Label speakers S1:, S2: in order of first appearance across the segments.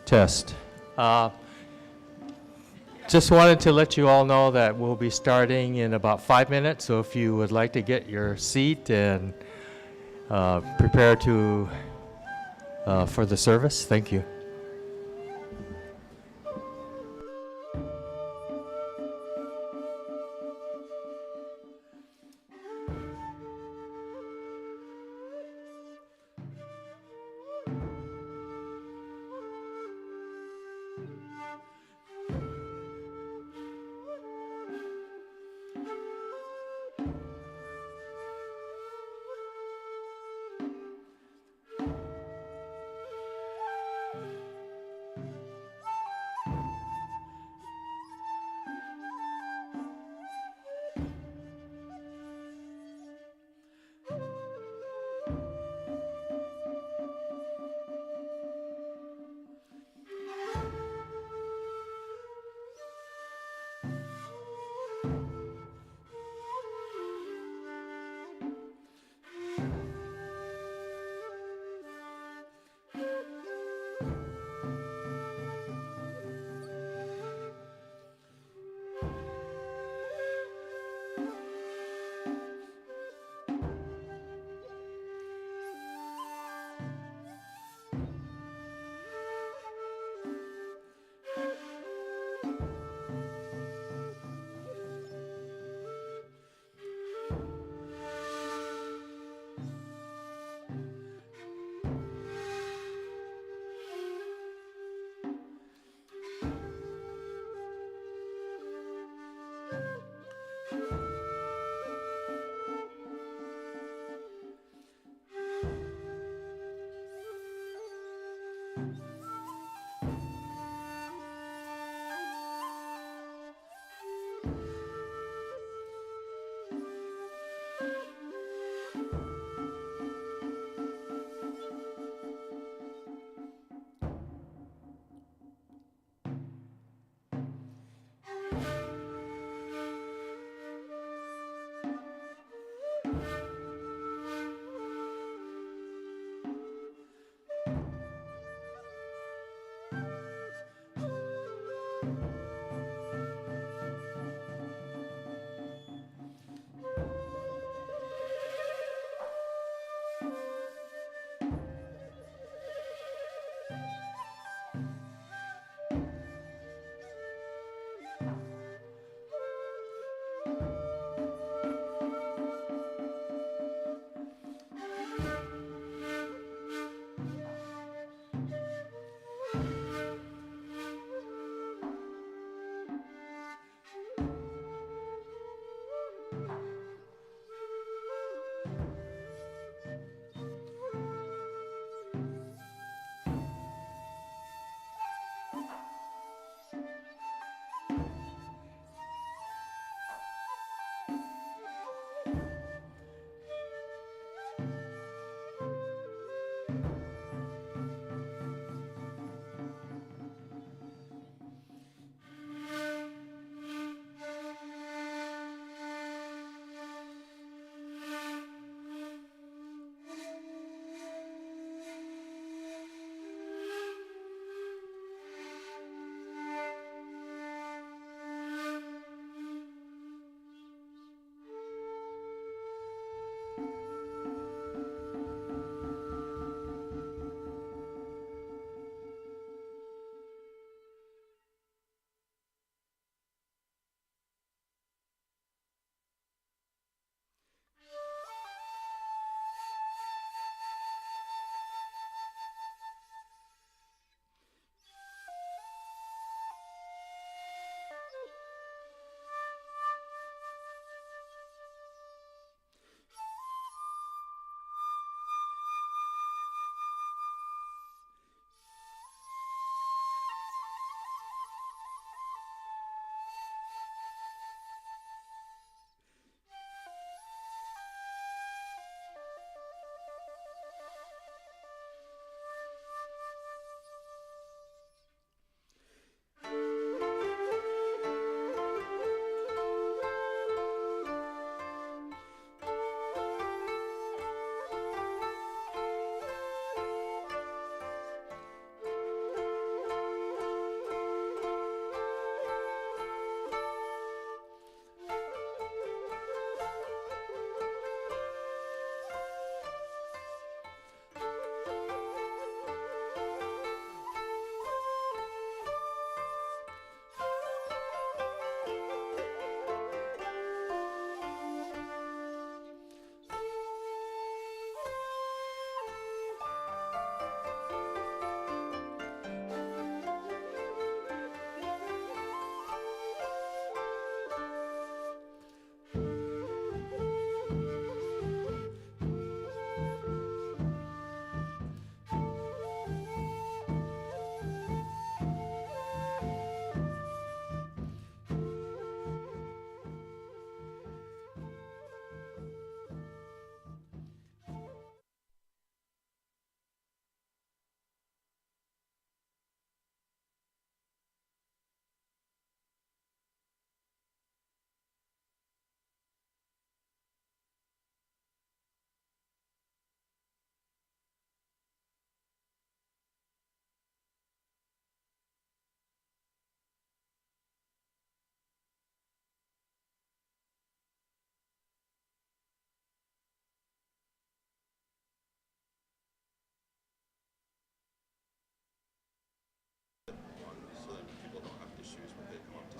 S1: Test. Uh, just wanted to let you all know that we'll be starting in about 5 minutes. So if you would like to get your seat and prepare to for the service, thank you.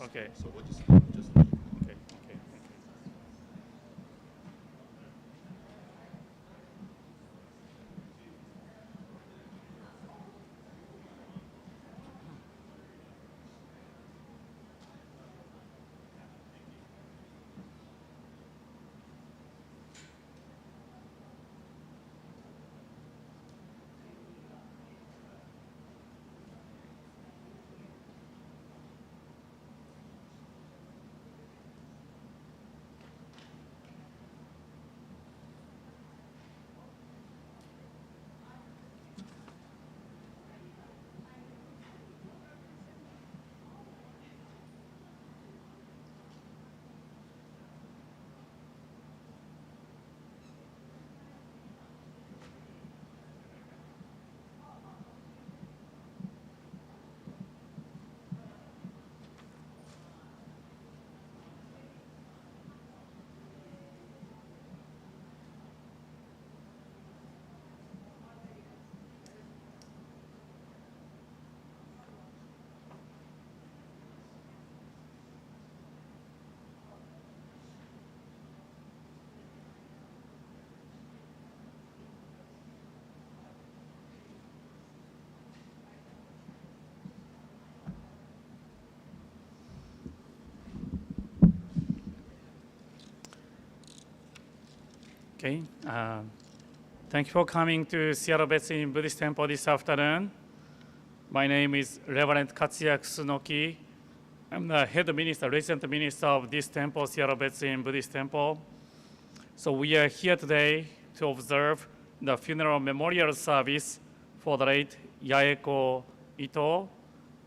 S2: Okay.
S3: So we'll just
S2: Okay. Okay. Thank you. Okay. Thank you for coming to Seattle Bethlehem Buddhist Temple this afternoon. My name is Reverend Katsuya Kusunoki. I'm the head minister, resident minister of this temple, Seattle Bethlehem Buddhist Temple. So we are here today to observe the funeral memorial service for the late Yaeko Ito.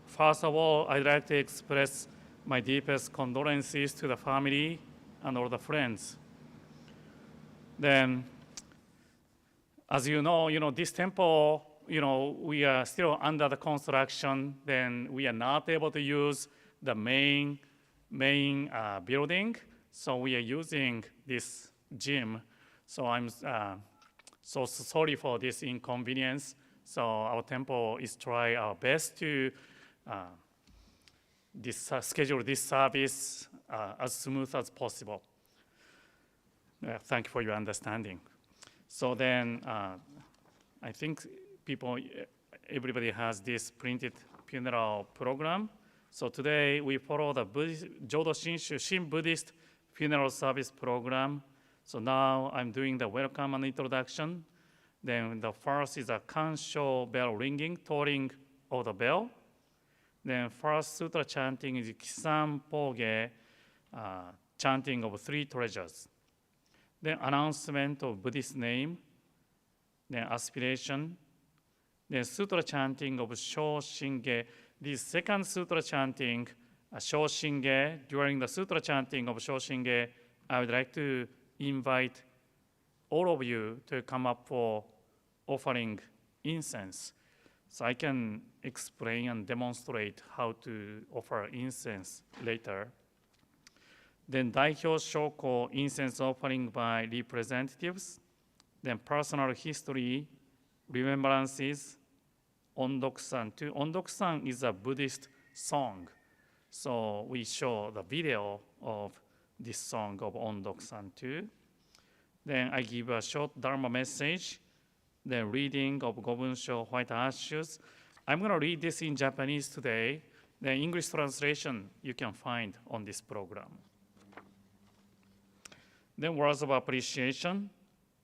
S2: First of all, I'd like to express my deepest condolences to the family and all the friends. Then, as you know, this temple, we are still under the construction. Then we are not able to use the main building, so we are using this gym. So I'm so sorry for this inconvenience. So our temple is trying our best to schedule this service as smooth as possible. Thank you for your understanding. So then I think everybody has this printed funeral program. So today we follow the Jodo Shinshu Shin Buddhist funeral service program. So now I'm doing the welcome and introduction. Then the first is a kansho bell ringing, tolling of the bell. Then first sutra chanting is Kisan Poge, chanting of three treasures. Then announcement of Buddhist name, then aspiration, then sutra chanting of Shoshinge. This second sutra chanting, Shoshinge, during the sutra chanting of Shoshinge, I would like to invite all of you to come up for offering incense. So I can explain and demonstrate how to offer incense later. Then Daihyo Shoko incense offering by representatives. Then personal history, remembrances, Ondoksan too. Ondoksan is a Buddhist song. So we show the video of this song of Ondoksan too. Then I give a short Dharma message. Then reading of Gobunsho White Ashes. I'm going to read this in Japanese today. The English translation you can find on this program. Then words of appreciation,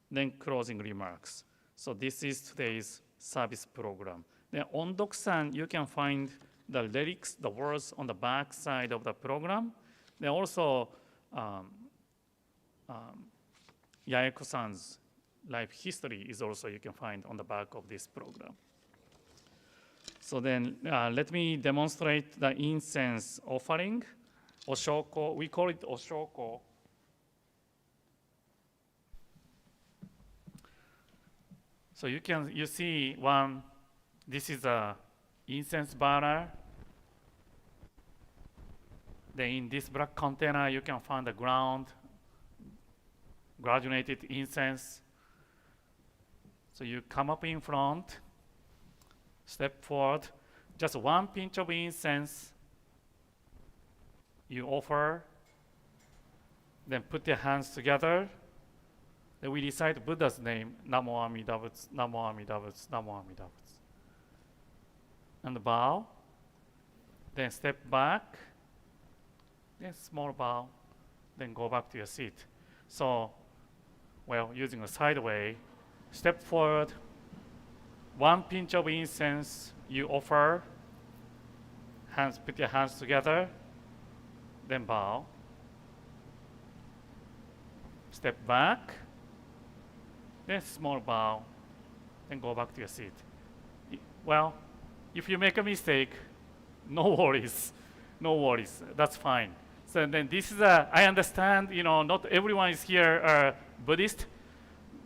S2: then closing remarks. So this is today's service program. Then on Doksan, you can find the lyrics, the words on the back side of the program. Then also Yaeko-san's life history is also you can find on the back of this program. So then let me demonstrate the incense offering. Oshoko, we call it Oshoko. So you see one, this is a incense burner. Then in this black container, you can find the graduated incense. So you come up in front, step forward, just one pinch of incense. you offer, then put your hands together. Then we recite Buddha's name, Namo Amida Butsu, Namo Amida Butsu, Namo Amida Butsu. And bow, then step back, then small bow, then go back to your seat. So, well, using a sideway, step forward, one pinch of incense you offer, hands, put your hands together, then bow. Step back, then small bow, then go back to your seat. Well, if you make a mistake, no worries, no worries, that's fine. So then this is I understand, not everyone is here Buddhist,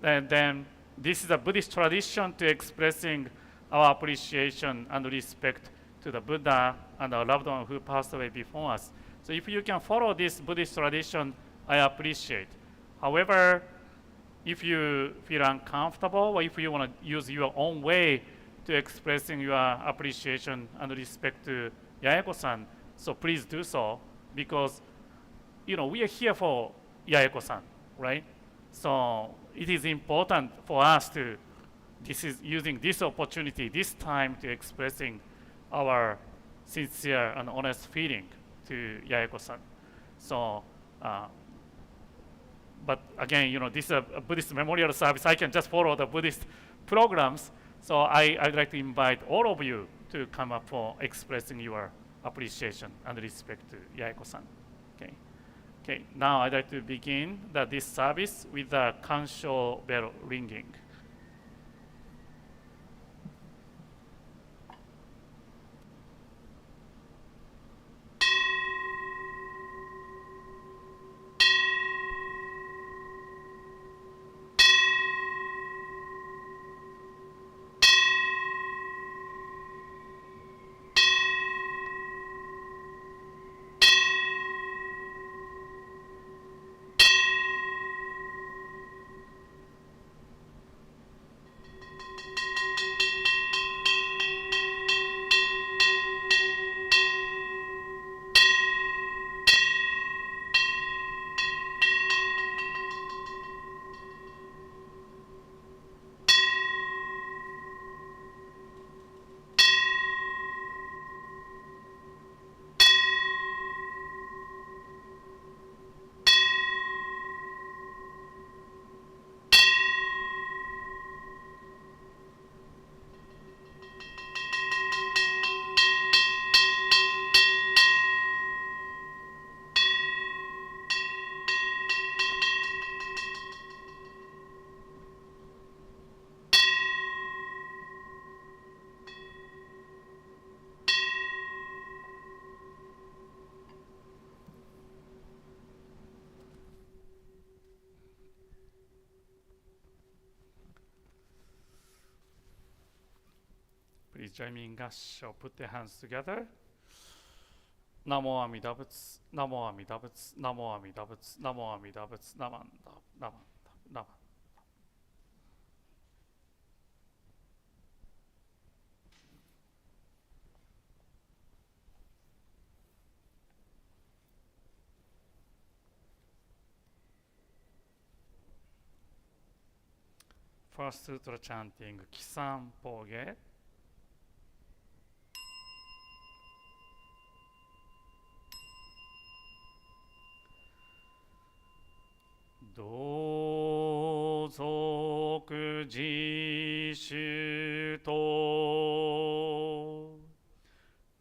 S2: and then this is a Buddhist tradition to expressing our appreciation and respect to the Buddha and our loved one who passed away before us. So if you can follow this Buddhist tradition, I appreciate. However, if you feel uncomfortable or if you want to use your own way to expressing your appreciation and respect to Yaeko-san, so please do so, because we are here for Yaeko-san, right? So it is important for us to using this opportunity, this time, to expressing our sincere and honest feeling to Yaeko-san. So, but again, this is a Buddhist memorial service. I can just follow the Buddhist programs. So I'd like to invite all of you to come up for expressing your appreciation and respect to Yaeko-san. Okay. Now I'd like to begin this service with the kansho bell ringing. Please join me in gassho. Put the hands together. Namo Amida Butsu, Namo Amida Butsu, Namo Amida Butsu, Namo Amida Butsu, Namanda. First sutra chanting Kisan Poge. Dozok jishu to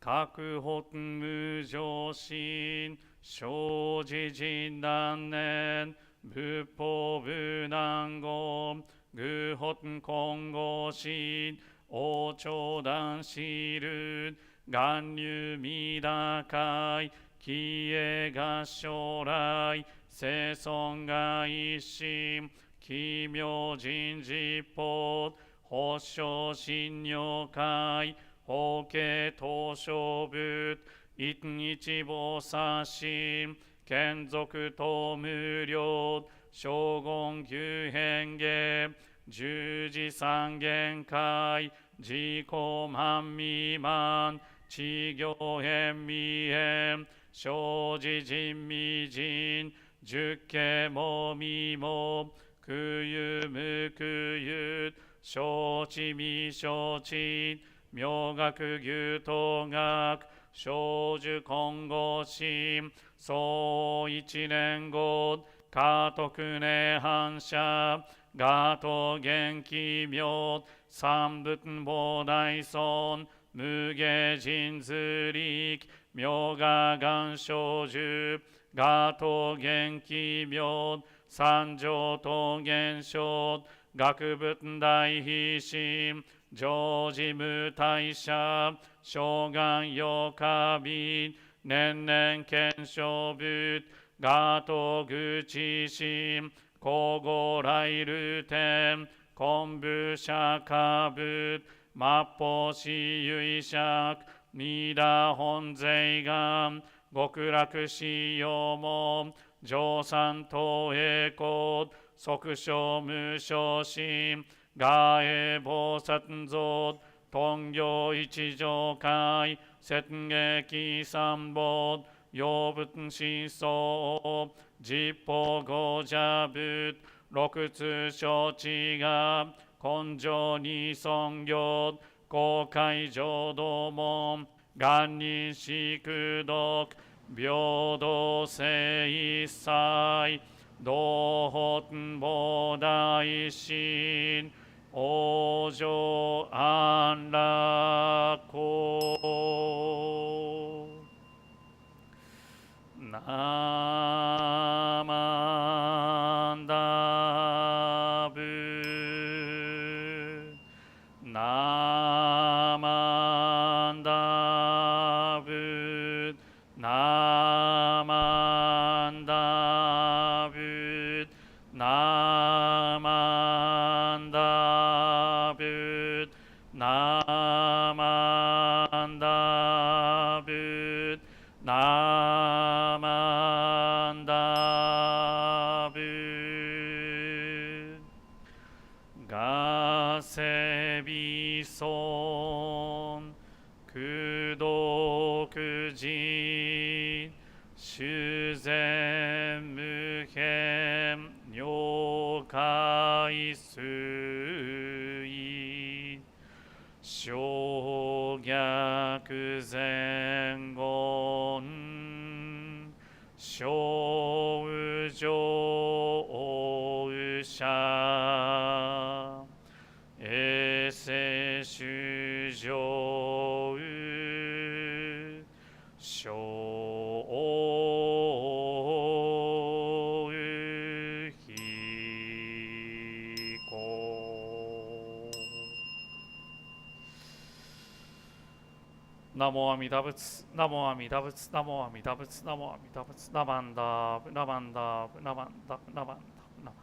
S2: kaku hoten mujoshin shoji jindannen buppo bunangon gu hoten kongoshin ochodan shirun ganyu midakai kie ga shorai生存が一心、奇妙人事法、保証信用会、法系東証部、一日坊差心、眷属等無料、将軍牛変化、十字三元会、自己満未満、地行変未変、生じ人未人十家もみもくゆむくゆ承知未承知明学牛頭学小樹今後心総一年後家徳年反射ガト元気妙三仏菩提尊無下人図力明が願生樹ガト元気妙三条と現象学仏大悲心常時無代謝障害よかび年々検証仏ガト愚痴心皇后来流天昆布釈迦仏末法死唯釈弥陀本税願極楽死用門上山東栄光即生無償心外栄菩薩像頓行一条会雪劇三宝養仏思想実法五者仏六通承知が根性に尊行公開浄土門願人四苦毒平等性一切同本菩提心往生安楽公ナマンダブナマンダブナマンダブナマンダブナマンダブナマンダブガセビソン苦毒人修善無変如海水小逆前言小右上右者衛生主上小非公ナモ阿弥陀仏ナモ阿弥陀仏ナモ阿弥陀仏ナモ阿弥陀仏ナマンダブナマンダブナマンダブナマンダブナマン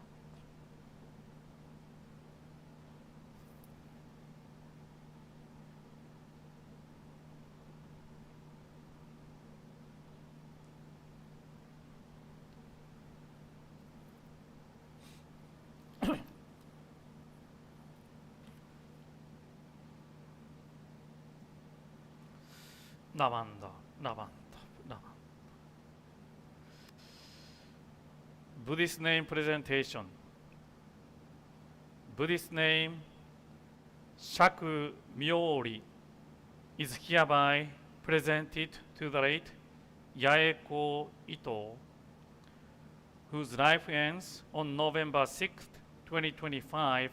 S2: ナマンダナマンダナマン Buddhist name presentation Buddhist name Shaku Myori is hereby presented to the late Yaeko Ito, whose life ends on November 6th, 2025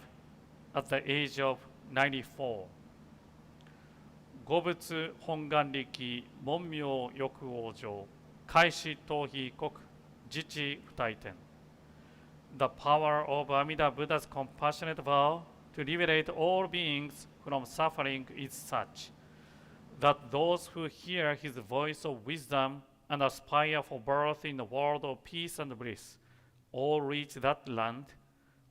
S2: at the age of 94. 五仏本願力文明欲往生開始逃避国自治不退転 The power of Amida Buddha's compassionate vow to liberate all beings from suffering is such that those who hear his voice of wisdom and aspire for birth in a world of peace and bliss all reach that land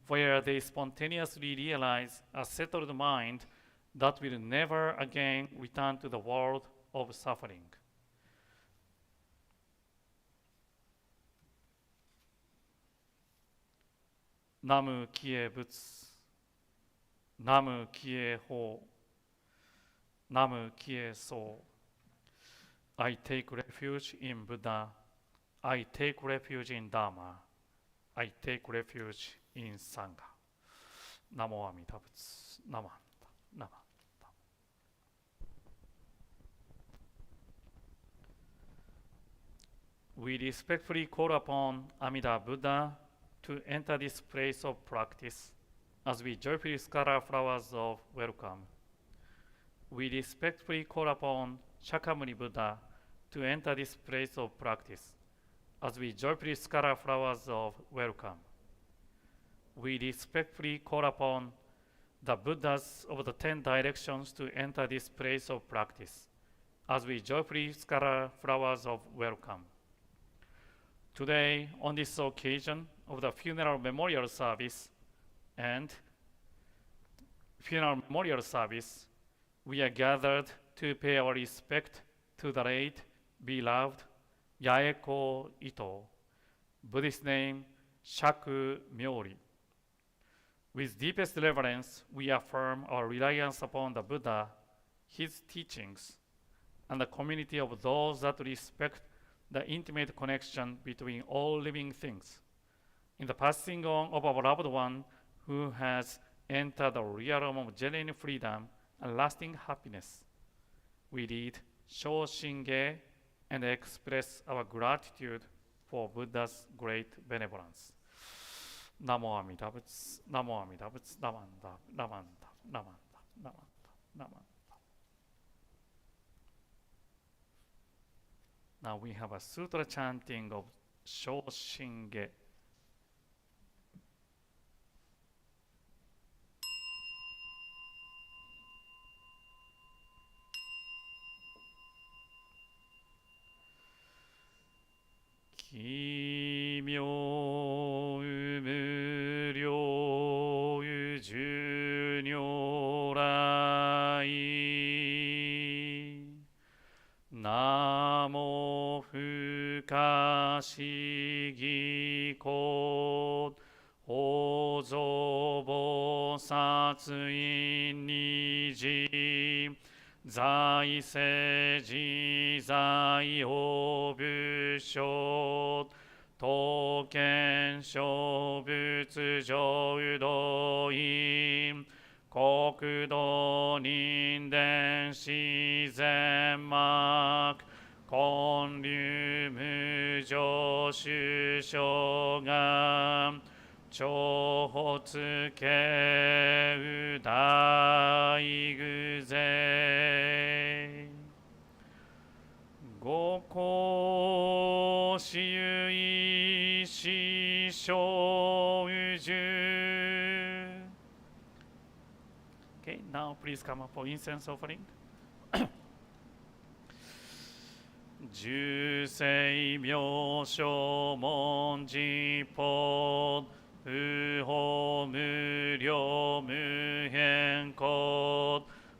S2: where they spontaneously realize a settled mind that will never again return to the world of suffering. Namu Kie Butsu, Namu Kie Ho, Namu Kie So. I take refuge in Buddha. I take refuge in Dharma. I take refuge in Sangha. ナモアミダ仏。ナマンダ。ナマンダ。We respectfully call upon Amida Buddha to enter this place of practice as we joyfully scatter flowers of welcome. We respectfully call upon Shakyamuni Buddha to enter this place of practice as we joyfully scatter flowers of welcome. We respectfully call upon the Buddhas of the 10 directions to enter this place of practice as we joyfully scatter flowers of welcome. Today, on this occasion of the funeral memorial service, we are gathered to pay our respect to the late, beloved Yaeko Ito, Buddhist name Shaku Myori. With deepest reverence, we affirm our reliance upon the Buddha, his teachings, and the community of those that respect the intimate connection between all living things. In the passing on of our loved one who has entered the realm of genuine freedom and lasting happiness, we read Shoshinge and express our gratitude for Buddha's great benevolence. Namo Amida Butsu, Namo Amida Butsu, Namanda, Namanda, Namanda, Namanda, Namanda. Now we have a sutra chanting of Shoshinge. Kimyo umuryo junyorai Namo fukashi ko hozo bosatsu in niji在世自在法仏書刀剣小仏浄土院国土人伝自然幕建立無常主将が長発慶右大偶然五行私有意師匠宇宙 Okay, now please come up for incense offering. 十世妙正文字法不法無量無変法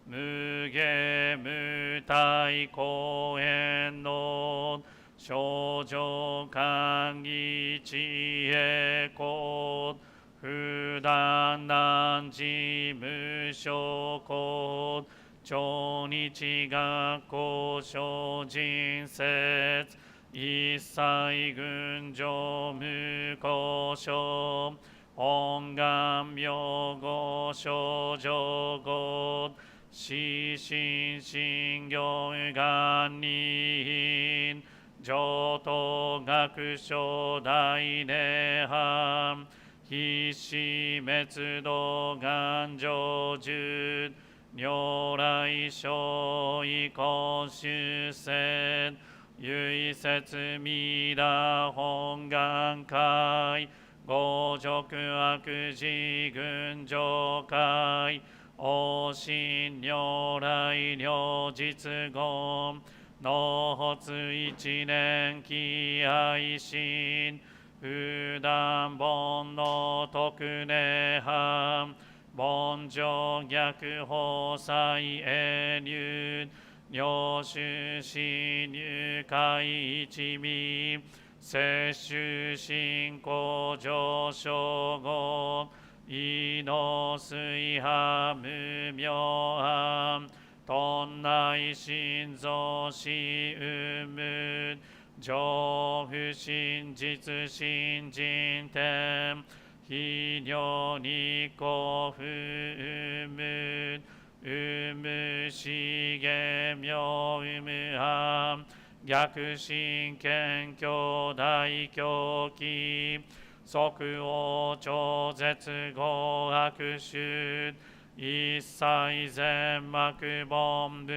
S2: 無下無体公園の少女寛義知恵法不断難事無償法超日学校精進説一切群上無故障本願名号少女語死心心行願に上等学書大涅槃必死滅度願成就如来正意公主説唯説弥陀本願会五辱悪事群上会往生如来両実言納発一年期愛心不断煩悩特涅槃凡上逆法祭永入領主死入会一味摂取信仰上昇後異能水波無明暗とんない心臓しうむ上不真実信心天非尿にこふむうむしげ妙うむは逆心謙虚大狂気即応超絶合悪臭一切全幕本部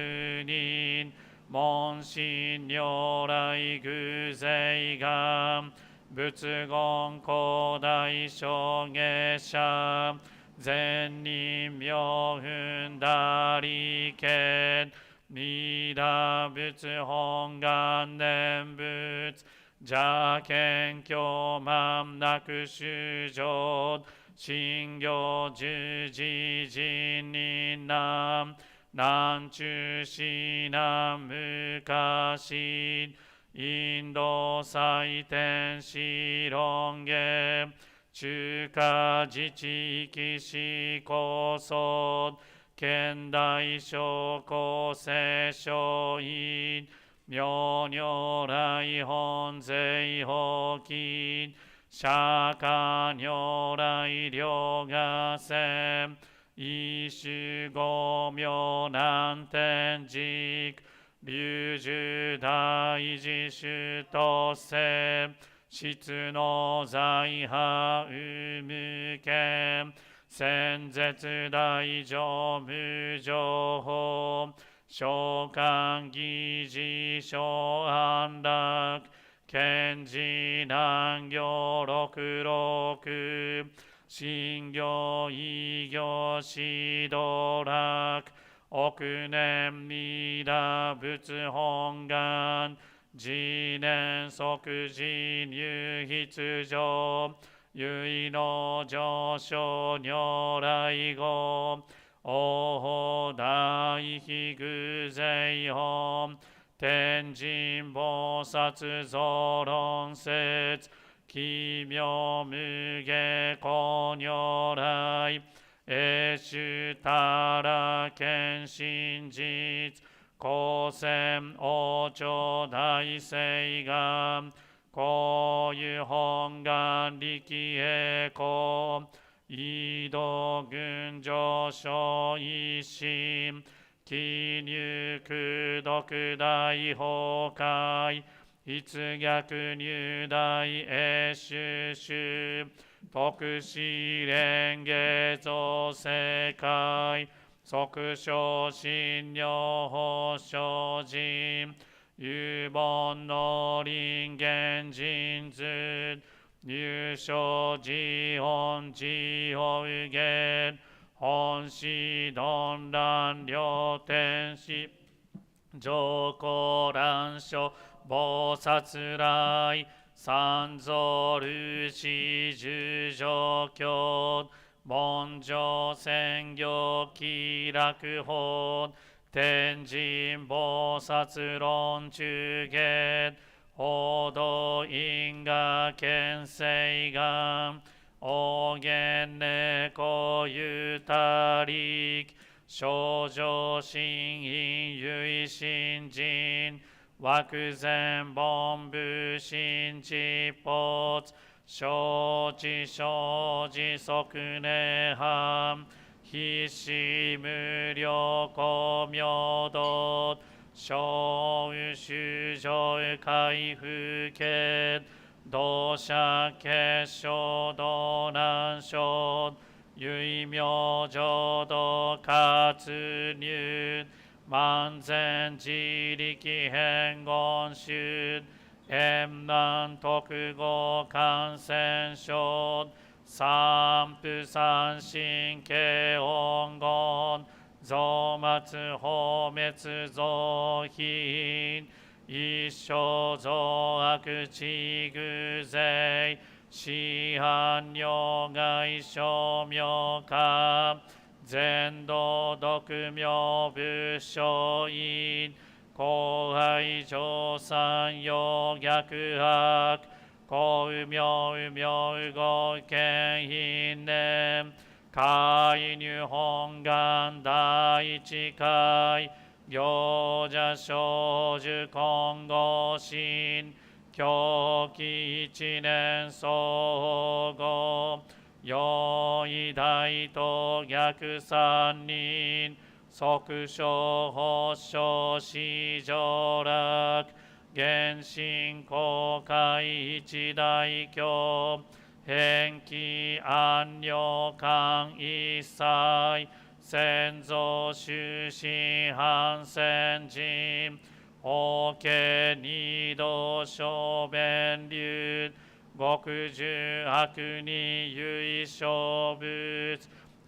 S2: 人門心如来偶税願仏言古代諸下者善人妙分大利権弥陀仏本願念仏邪見教満なく修上信行十字人人南南中市南昔インド祭天使論下中華自治域市高層現代小公正小院妙如来本税法金釈迦如来両河線一種五妙南天軸龍樹大自主とせ質の財派有無権先絶大乗無情報召喚議事小安楽賢治難行六六信行異行指導楽億年弥陀仏本願次年即時入筆上唯の上昇如来語王大悲偶税本天神菩薩増論説奇妙無下公如来永主たら見真実光鮮王朝大誓願こう本願力栄光移動群上昇一心記入功徳大崩壊逸逆入大永修修特使蓮華造世界即昇信如法精進有本の輪現人図入所自本自法言本師鈍乱両天使上皇乱所菩薩来三蔵ルシ十条教文上宣行気楽法天神菩薩論中下報道因果見世願おげんねこゆたり少女心因唯心人枠前本部心地没承知承知即涅槃必死無量光明道小宇宙上回復結同社結晶道難症唯妙浄土活入万全自力変言集円満特合感染症三不三神経音言増末放滅増貧一生増悪地偶税四半如外小妙化全道独妙仏性因後輩上三陽逆悪公妙妙合見因念介入本願第一回行者少女今後心狂気一年総合用意大と逆三人即所発症死上落原神公開一大教返帰安慮間一切先祖終身反戦人法家二度小弁流極重悪に唯小物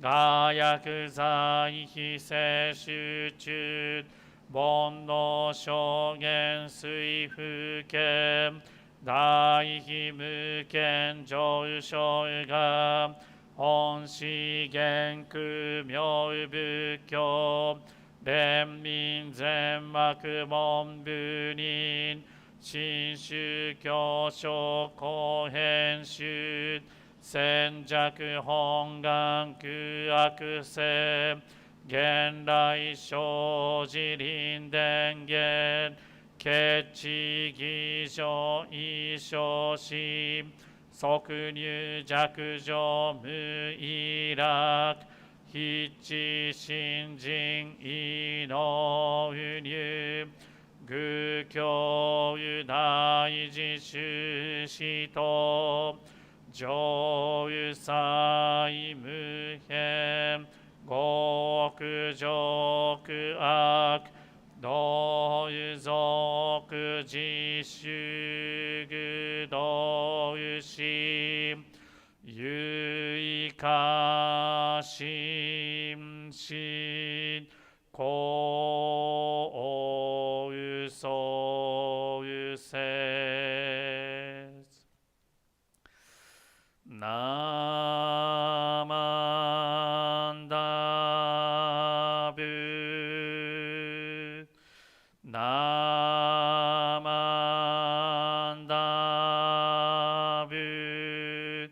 S2: 我薬剤非摂取中煩悩証言水風見大非無見上昇が本資元空妙仏教連民全幕門部人新宗教書後編集戦弱本願空悪性現来生じ臨伝言決知義上異生心即入弱上無意楽筆致新人異の不入愚教大事修士と上右祭無変極上悪道有俗自主具道有心有意化心心こうそうゆせなまんだぶなまんだぶ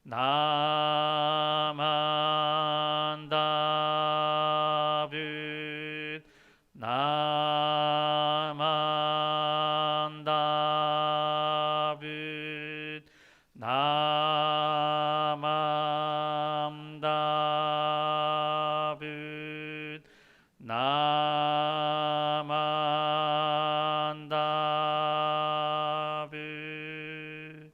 S2: なまんだぶなまんだぶなまんだぶなまんだぶ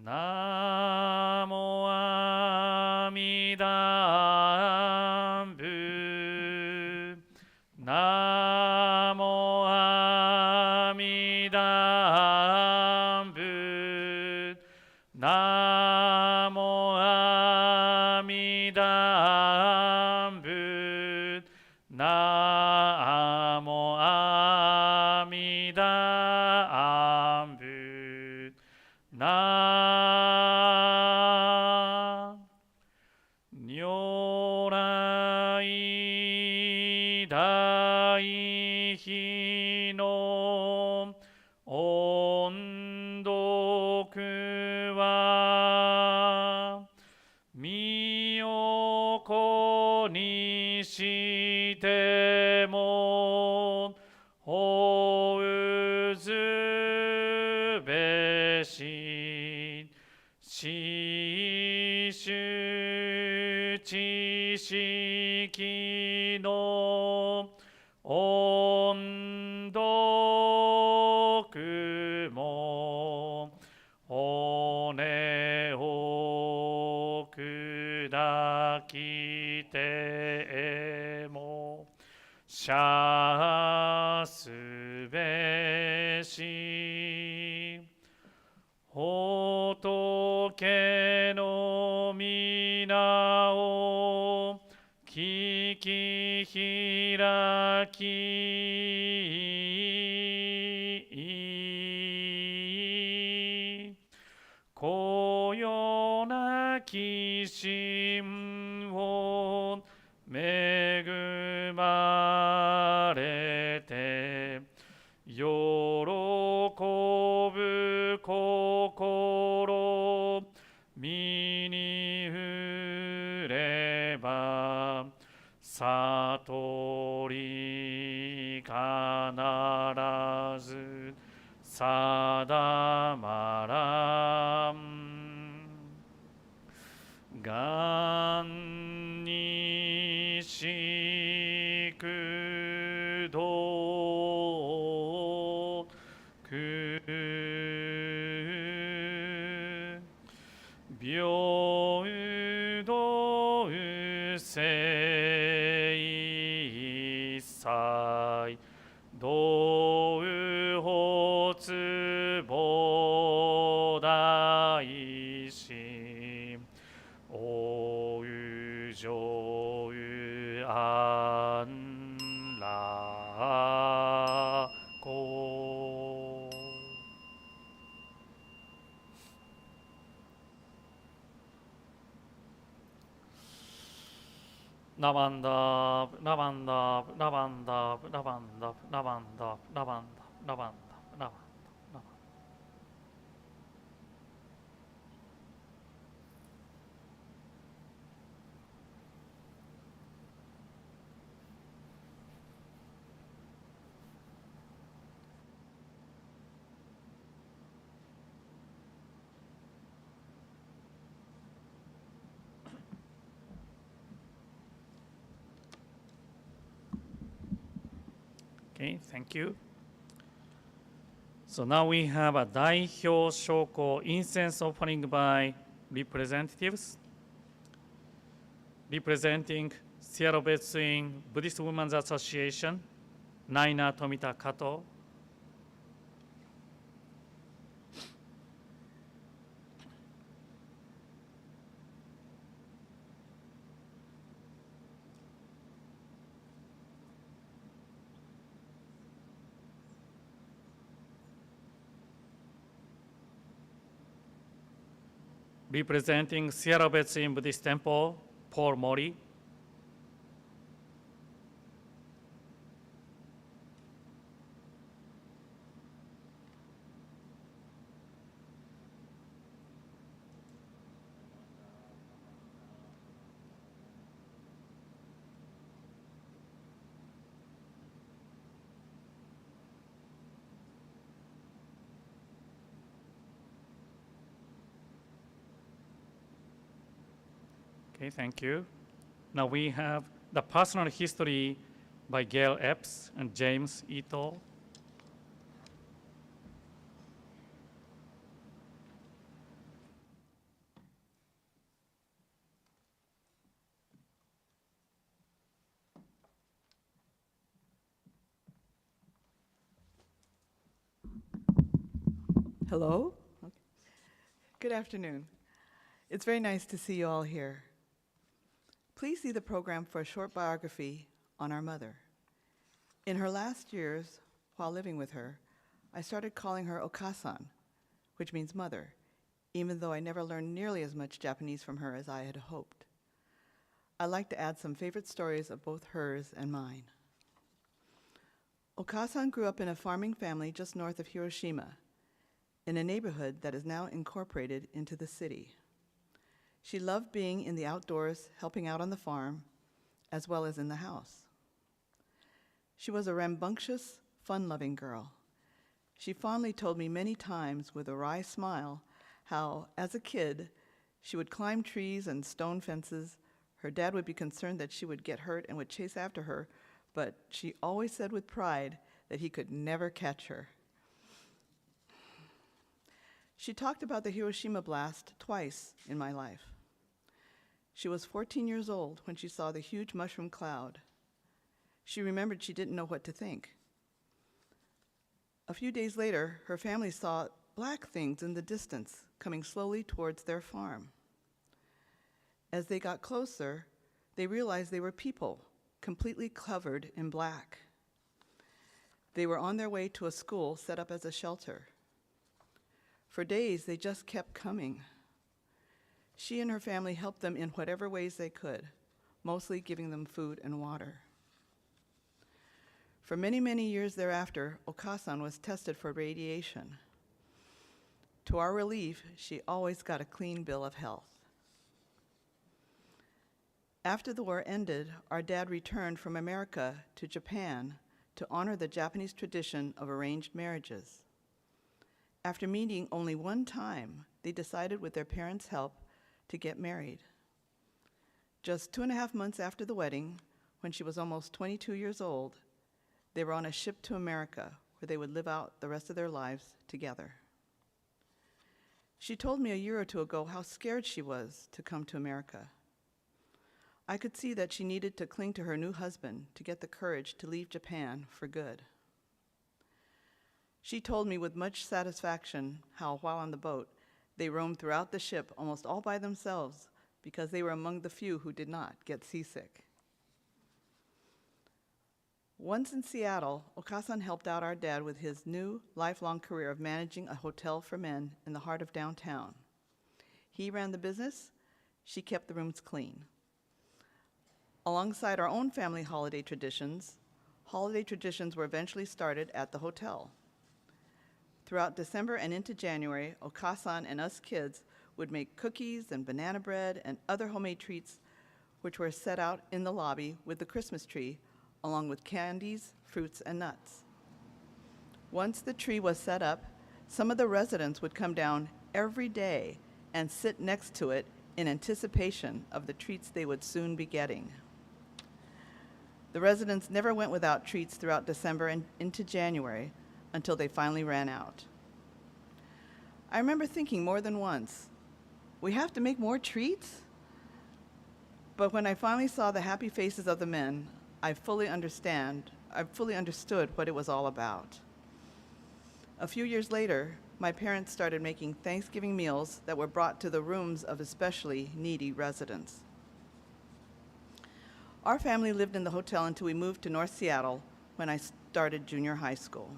S2: なもあみだぶなもあみだぶなもあみだぶなもあみだぶな如来大悲の音読は身を粉にしてもほうずべし知識の音読も骨を砕きてもしゃすべし仏の皆を聞き開きこよなき心を恵まれて喜ぶ心身に触れば悟りだまらんがんにしくどく平等性祭道発菩提心おう上安楽公ラバンダーラバンダーラバンダーラバンダーラバンダーラバンダーラバンダーラバンダーOkay, thank you. So now we have a 代表証拠 incense offering by representatives representing Seattle Between Buddhist Women's Association, Naina Tomita Kato. Representing Seattle Between Buddhist Temple, Paul Mori. Okay, thank you. Now we have the personal history by Gail Epps and James Ito.
S3: Hello. Okay. Good afternoon. It's very nice to see you all here. Please see the program for a short biography on our mother. In her last years, while living with her, I started calling her Okasan, which means mother, even though I never learned nearly as much Japanese from her as I had hoped. I'd like to add some favorite stories of both hers and mine. Okasan grew up in a farming family just north of Hiroshima, in a neighborhood that is now incorporated into the city. She loved being in the outdoors, helping out on the farm, as well as in the house. She was a rambunctious, fun-loving girl. She fondly told me many times with a wry smile how, as a kid, she would climb trees and stone fences. Her dad would be concerned that she would get hurt and would chase after her, but she always said with pride that he could never catch her. She talked about the Hiroshima blast twice in my life. She was 14 years old when she saw the huge mushroom cloud. She remembered she didn't know what to think. A few days later, her family saw black things in the distance coming slowly towards their farm. As they got closer, they realized they were people, completely covered in black. They were on their way to a school set up as a shelter. For days, they just kept coming. She and her family helped them in whatever ways they could, mostly giving them food and water. For many, many years thereafter, Okasan was tested for radiation. To our relief, she always got a clean bill of health. After the war ended, our dad returned from America to Japan to honor the Japanese tradition of arranged marriages. After meeting only one time, they decided with their parents' help to get married. Just 2.5 months after the wedding, when she was almost 22 years old, they were on a ship to America where they would live out the rest of their lives together. She told me a year or two ago how scared she was to come to America. I could see that she needed to cling to her new husband to get the courage to leave Japan for good. She told me with much satisfaction how, while on the boat, they roamed throughout the ship almost all by themselves because they were among the few who did not get seasick. Once in Seattle, Okasan helped out our dad with his new lifelong career of managing a hotel for men in the heart of downtown. He ran the business, she kept the rooms clean. Alongside our own family holiday traditions were eventually started at the hotel. Throughout December and into January, Okasan and us kids would make cookies and banana bread and other homemade treats which were set out in the lobby with the Christmas tree, along with candies, fruits, and nuts. Once the tree was set up, some of the residents would come down every day and sit next to it in anticipation of the treats they would soon be getting. The residents never went without treats throughout December and into January until they finally ran out. I remember thinking more than once, we have to make more treats? But when I finally saw the happy faces of the men, I fully understood what it was all about. A few years later, my parents started making Thanksgiving meals that were brought to the rooms of especially needy residents. Our family lived in the hotel until we moved to North Seattle when I started junior high school.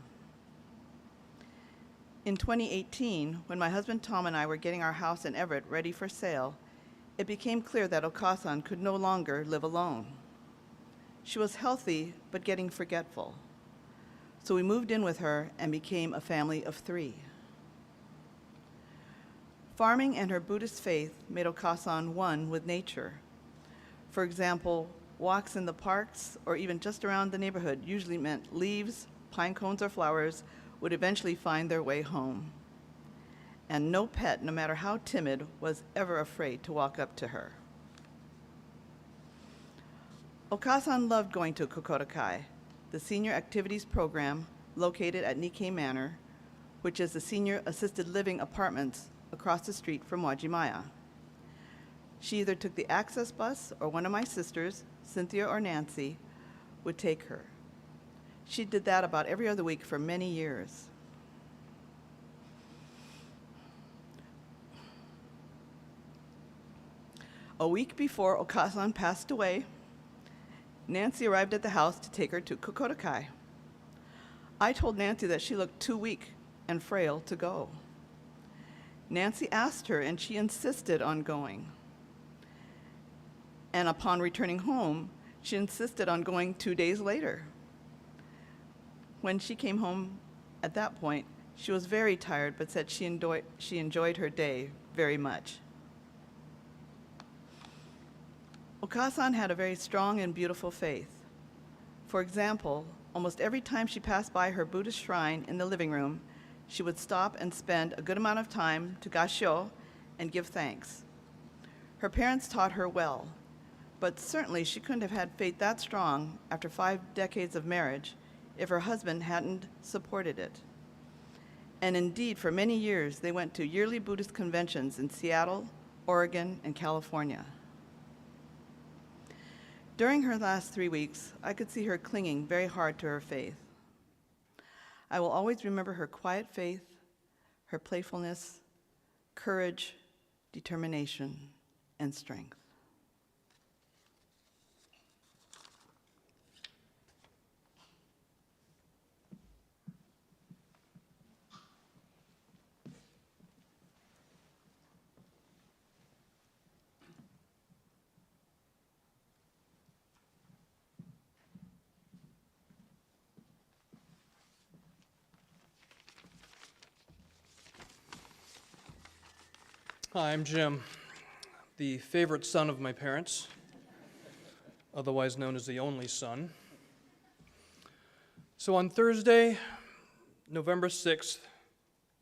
S3: In 2018, when my husband Tom and I were getting our house in Everett ready for sale, it became clear that Okasan could no longer live alone. She was healthy, but getting forgetful. So we moved in with her and became a family of 3. Farming and her Buddhist faith made Okasan one with nature. For example, walks in the parks or even just around the neighborhood usually meant leaves, pine cones, or flowers would eventually find their way home. And no pet, no matter how timid, was ever afraid to walk up to her. Okasan loved going to Kokorokai, the senior activities program located at Nikkei Manor, which is the senior assisted living apartments across the street from Wajimaya. She either took the access bus or one of my sisters, Cynthia or Nancy, would take her. She did that about every other week for many years. A week before Okasan passed away, Nancy arrived at the house to take her to Kokorokai. I told Nancy that she looked too weak and frail to go. Nancy asked her, and she insisted on going. And upon returning home, she insisted on going 2 days later. When she came home at that point, she was very tired, but said she enjoyed her day very much. Okasan had a very strong and beautiful faith. For example, almost every time she passed by her Buddhist shrine in the living room, she would stop and spend a good amount of time to gassho and give thanks. Her parents taught her well, but certainly she couldn't have had faith that strong after 5 decades of marriage if her husband hadn't supported it. And indeed, for many years, they went to yearly Buddhist conventions in Seattle, Oregon, and California. During her last 3 weeks, I could see her clinging very hard to her faith. I will always remember her quiet faith, her playfulness, courage, determination, and strength.
S4: Hi, I'm Jim, the favorite son of my parents, otherwise known as the only son. So on Thursday, November 6th,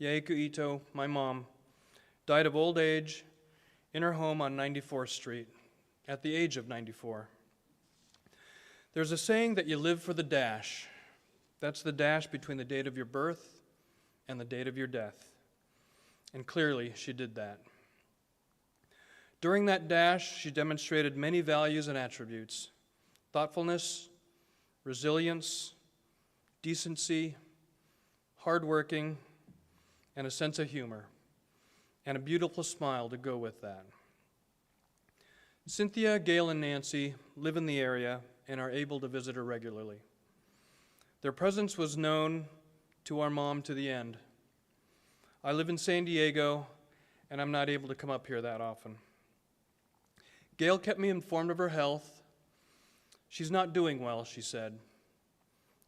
S4: Yaeko Ito, my mom, died of old age in her home on 94th Street at the age of 94. There's a saying that you live for the dash. That's the dash between the date of your birth and the date of your death. And clearly, she did that. During that dash, she demonstrated many values and attributes: thoughtfulness, resilience, decency, hardworking, and a sense of humor, and a beautiful smile to go with that. Cynthia, Gail, and Nancy live in the area and are able to visit her regularly. Their presence was known to our mom to the end. I live in San Diego, and I'm not able to come up here that often. Gail kept me informed of her health. She's not doing well, she said.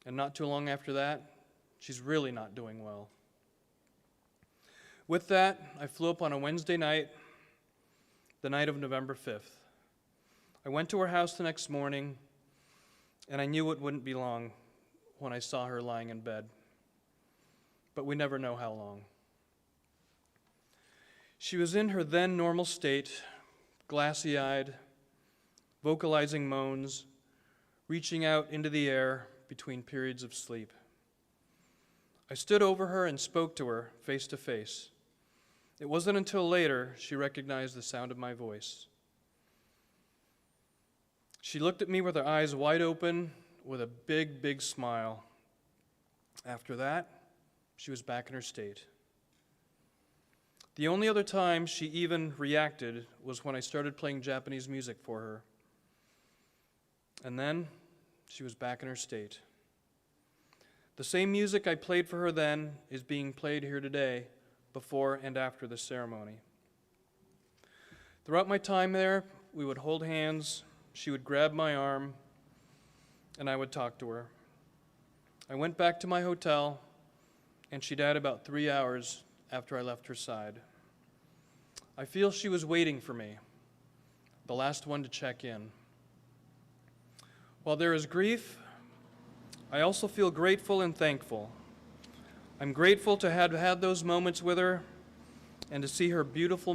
S4: And not too long after that, she's really not doing well. With that, I flew up on a Wednesday night, the night of November 5th. I went to her house the next morning, and I knew it wouldn't be long when I saw her lying in bed. But we never know how long. She was in her then normal state, glassy-eyed, vocalizing moans, reaching out into the air between periods of sleep. I stood over her and spoke to her face to face. It wasn't until later she recognized the sound of my voice. She looked at me with her eyes wide open, with a big, big smile. After that, she was back in her state. The only other time she even reacted was when I started playing Japanese music for her. And then she was back in her state. The same music I played for her then is being played here today, before and after the ceremony. Throughout my time there, we would hold hands, she would grab my arm, and I would talk to her. I went back to my hotel, and she died about 3 hours after I left her side. I feel she was waiting for me, the last one to check in. While there is grief, I also feel grateful and thankful. I'm grateful to have had those moments with her and to see her beautiful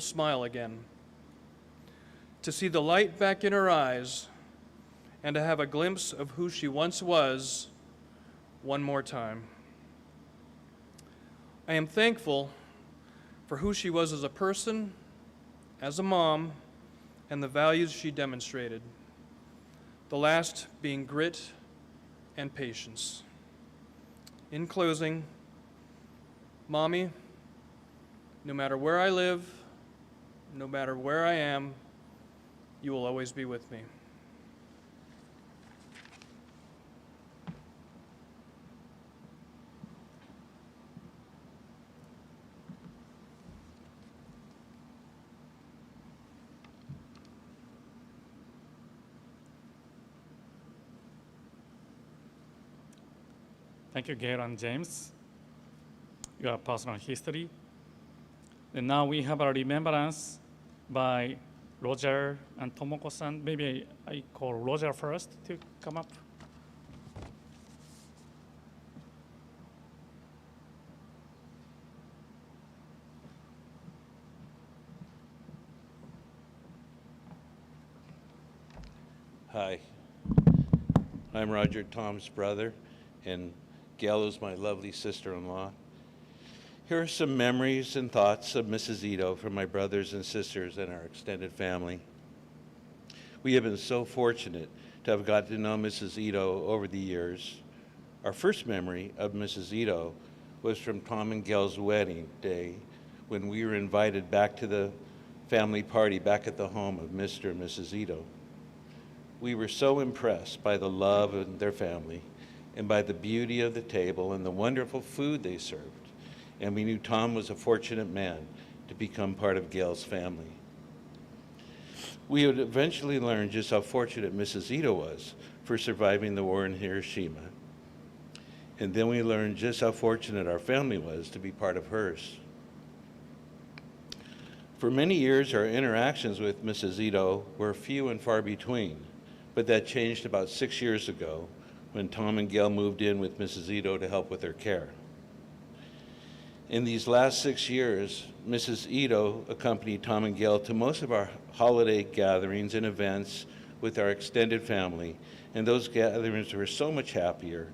S4: smile again, to see the light back in her eyes, and to have a glimpse of who she once was one more time. I am thankful for who she was as a person, as a mom, and the values she demonstrated, the last being grit and patience. In closing, Mommy, no matter where I live, no matter where I am, you will always be with me.
S2: Thank you, Gail and James. Your personal history. And now we have a remembrance by Roger and Tomoko-san. Maybe I call Roger first to come up.
S5: Hi, I'm Roger, Tom's brother, and Gail is my lovely sister-in-law. Here are some memories and thoughts of Mrs. Ito from my brothers and sisters and our extended family. We have been so fortunate to have got to know Mrs. Ito over the years. Our first memory of Mrs. Ito was from Tom and Gail's wedding day when we were invited back to the family party back at the home of Mr. and Mrs. Ito. We were so impressed by the love of their family and by the beauty of the table and the wonderful food they served. And we knew Tom was a fortunate man to become part of Gail's family. We would eventually learn just how fortunate Mrs. Ito was for surviving the war in Hiroshima. And then we learned just how fortunate our family was to be part of hers. For many years, our interactions with Mrs. Ito were few and far between, but that changed about 6 years ago when Tom and Gail moved in with Mrs. Ito to help with her care. In these last 6 years, Mrs. Ito accompanied Tom and Gail to most of our holiday gatherings and events with our extended family, and those gatherings were so much happier,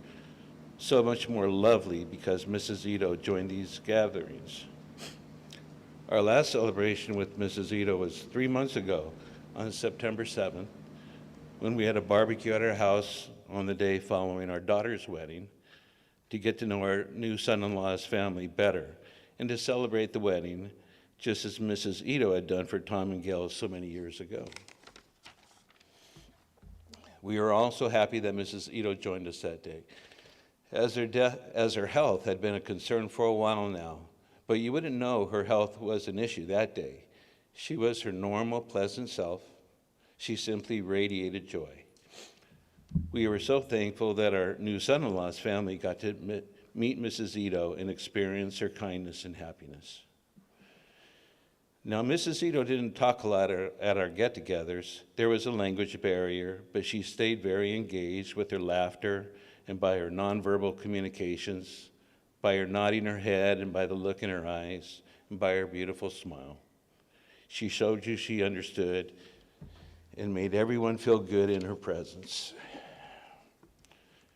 S5: so much more lovely because Mrs. Ito joined these gatherings. Our last celebration with Mrs. Ito was 3 months ago on September 7th, when we had a barbecue at our house on the day following our daughter's wedding to get to know our new son-in-law's family better and to celebrate the wedding just as Mrs. Ito had done for Tom and Gail so many years ago. We are also happy that Mrs. Ito joined us that day, as her health had been a concern for a while now, but you wouldn't know her health was an issue that day. She was her normal, pleasant self. She simply radiated joy. We were so thankful that our new son-in-law's family got to meet Mrs. Ito and experience her kindness and happiness. Now, Mrs. Ito didn't talk a lot at our get-togethers. There was a language barrier, but she stayed very engaged with her laughter and by her nonverbal communications, by her nodding her head and by the look in her eyes, and by her beautiful smile. She showed you she understood and made everyone feel good in her presence.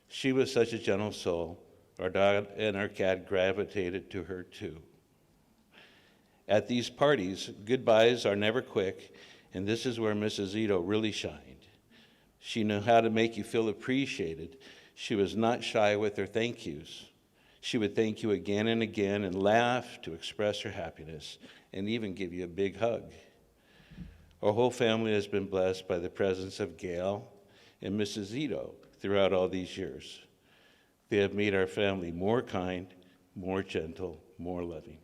S5: She was such a gentle soul. Our dog and our cat gravitated to her too. At these parties, goodbyes are never quick, and this is where Mrs. Ito really shined. She knew how to make you feel appreciated. She was not shy with her thank yous. She would thank you again and again and laugh to express her happiness and even give you a big hug. Our whole family has been blessed by the presence of Gail and Mrs. Ito throughout all these years. They have made our family more kind, more gentle, more loving.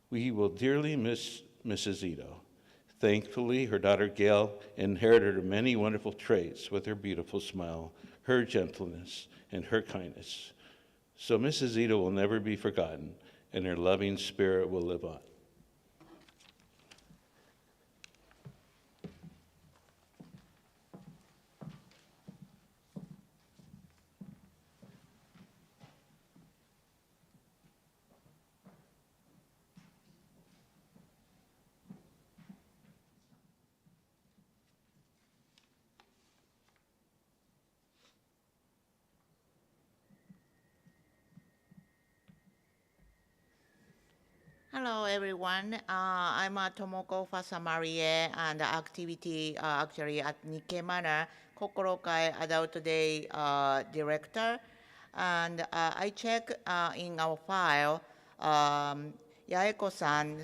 S5: We will dearly miss Mrs. Ito. Thankfully, her daughter Gail inherited her many wonderful traits with her beautiful smile, her gentleness, and her kindness. So Mrs. Ito will never be forgotten, and her loving spirit will live on.
S6: Hello, everyone. I'm Tomoko Fasamarie, and the activity actually at Nikkei Manor, Kokorokai Adult Day Director. And I check in our file, Yaeko-san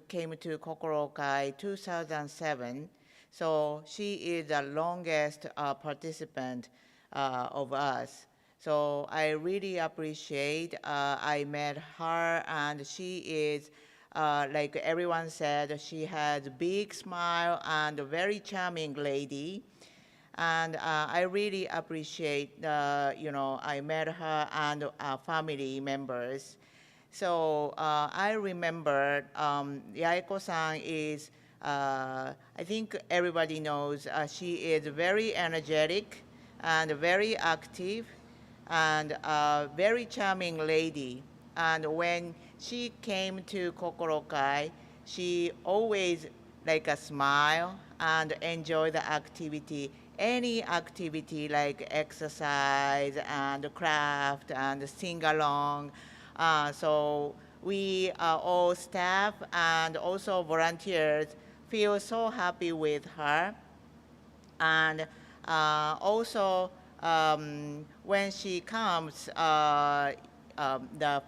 S6: came to Kokorokai 2007. So she is the longest participant of us. So I really appreciate, I met her, and she is, like everyone said, she has a big smile and a very charming lady. And I really appreciate, I met her and family members. So I remember Yaeko-san is, I think everybody knows, she is very energetic and very active and a very charming lady. And when she came to Kokorokai, she always like a smile and enjoy the activity, any activity like exercise and craft and sing along. So we all staff and also volunteers feel so happy with her. And also, when she comes, the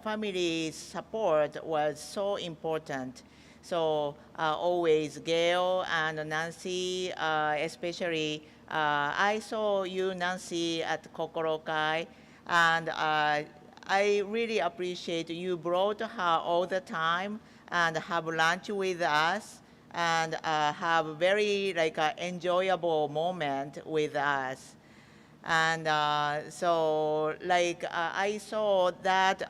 S6: family support was so important. So always Gail and Nancy, especially, I saw you, Nancy, at Kokorokai, and I really appreciate you brought her all the time and have lunch with us and have very enjoyable moment with us. And so I saw that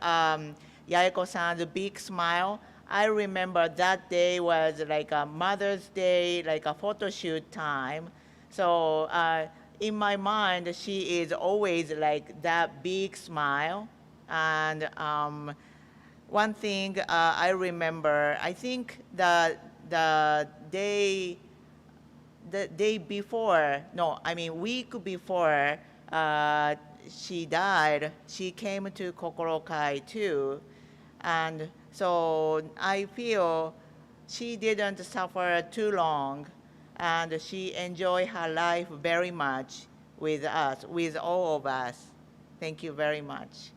S6: Yaeko-san's big smile. I remember that day was like a Mother's Day, like a photo shoot time. So in my mind, she is always like that big smile. And one thing I remember, I think the day before, no, I mean week before she died, she came to Kokorokai too. And so I feel she didn't suffer too long, and she enjoyed her life very much with us, with all of us. Thank you very much.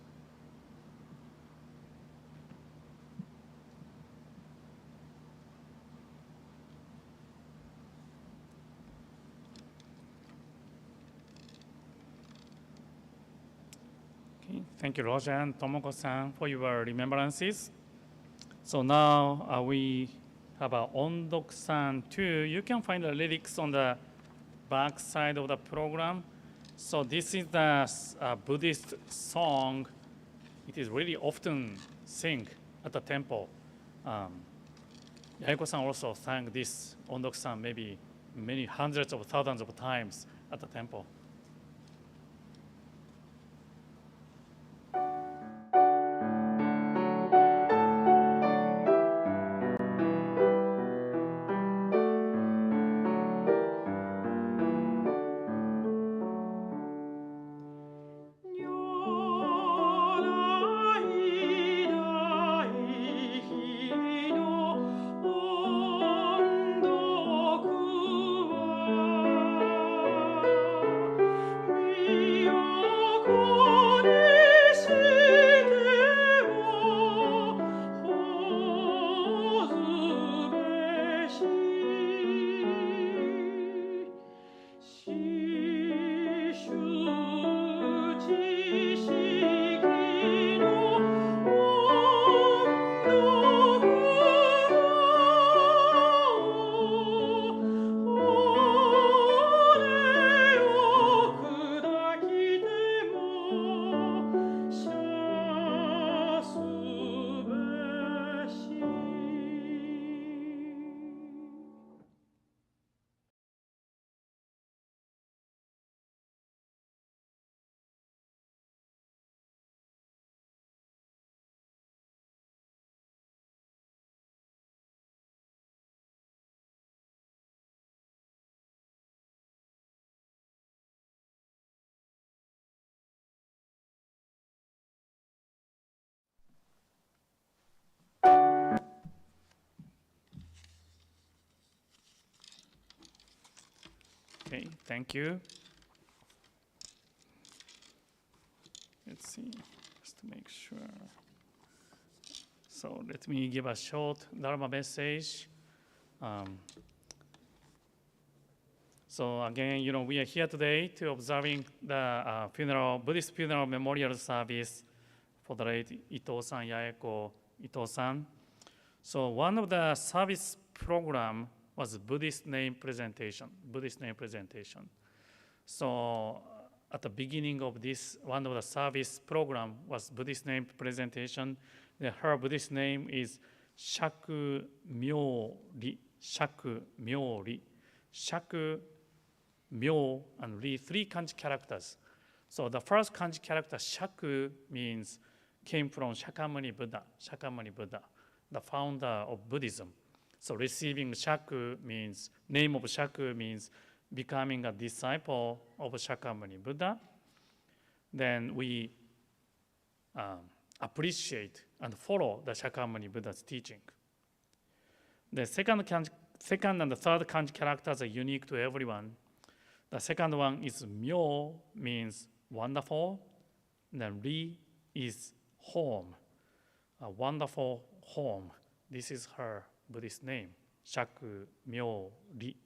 S2: Okay, thank you, Roger and Tomoko-san, for your remembrances. So now we have a Ondok-san too. You can find the lyrics on the back side of the program. So this is the Buddhist song. It is really often sing at the temple. Yaeko-san also sang this Ondok-san maybe many hundreds of thousands of times at the temple. Okay, thank you. Let's see, just to make sure. So let me give a short Dharma message. So again, we are here today to observing the Buddhist funeral memorial service for the late Ito-san, Yaeko Ito-san. So one of the service program was Buddhist name presentation. So at the beginning of this, one of the service program was Buddhist name presentation. Her Buddhist name is Shaku Myo-ri. Shaku Myo-ri. Shaku, Myo, and Ri, three kanji characters. So the first kanji character, Shaku, came from Shakyamuni Buddha, the founder of Buddhism. So receiving Shaku means, name of Shaku means becoming a disciple of Shakyamuni Buddha. Then we appreciate and follow the Shakyamuni Buddha's teaching. The second and the third kanji characters are unique to everyone. The second one is Myo, means wonderful. Then Ri is home, a wonderful home. This is her Buddhist name, Shaku Myo Ri.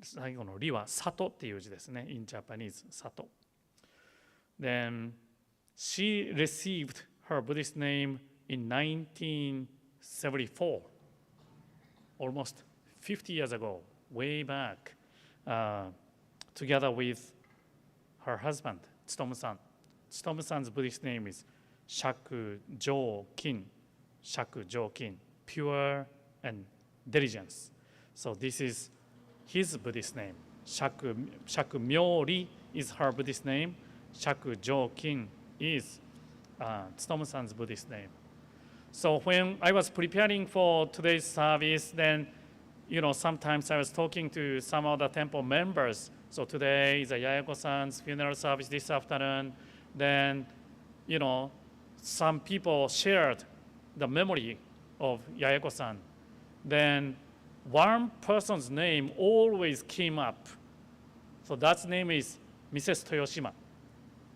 S2: 最後のリは里っていう字ですね。In Japanese, 里。Then she received her Buddhist name in 1974, almost 50 years ago, way back, together with her husband, Tsutomu-san. Tsutomu-san's Buddhist name is Shaku-jo-kin, pure and diligence. So this is his Buddhist name. Shaku Myo-ri is her Buddhist name. Shaku-jo-kin is Tsutomu-san's Buddhist name. So when I was preparing for today's service, then, sometimes I was talking to some of the temple members. So today is a Yaeko-san's funeral service this afternoon. Then, some people shared the memory of Yaeko-san. Then one person's name always came up. So that name is Mrs. Toyoshima,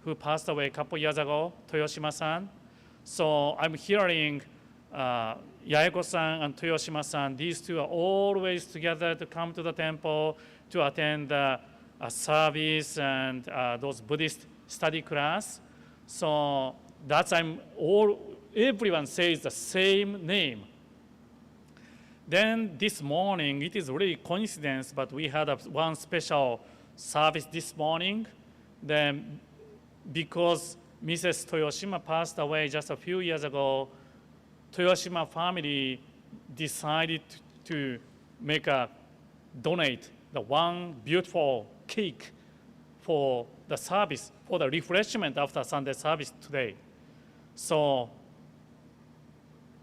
S2: who passed away a couple years ago, Toyoshima-san. So I'm hearing Yaeko-san and Toyoshima-san, these two are always together to come to the temple to attend a service and those Buddhist study class. So everyone says the same name. Then this morning, it is really coincidence, but we had one special service this morning. Then because Mrs. Toyoshima passed away just a few years ago, Toyoshima family decided to donate the one beautiful cake for the service, for the refreshment after Sunday service today. So,